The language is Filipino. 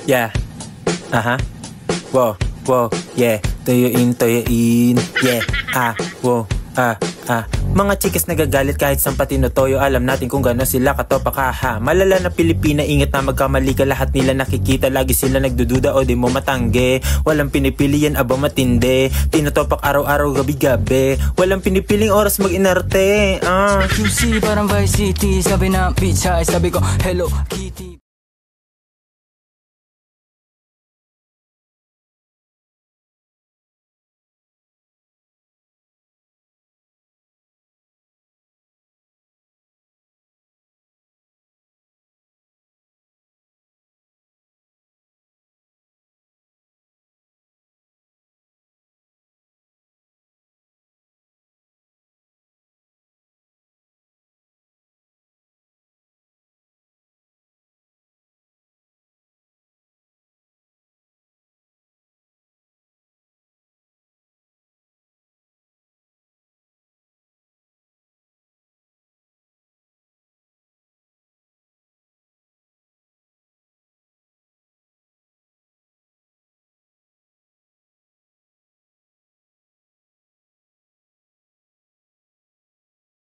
Yeah. Wow, wow, yeah. Tuyuin, yeah. Wow, Mga chikas nagagalit kahit saan pa tinutoyo. Alam natin kung gano'n sila katopak, ha. Malala na Pilipina, ingat na magkamali ka. Lahat nila nakikita, lagi sila nagdududa o di mo matangge. Walang pinipili yan, aba matindi. Tinutopak araw-araw, gabi-gabi. Walang pinipiling oras mag-inarte. QC parang Vice City, sabi na pizza, sabi ko Hello Kitty.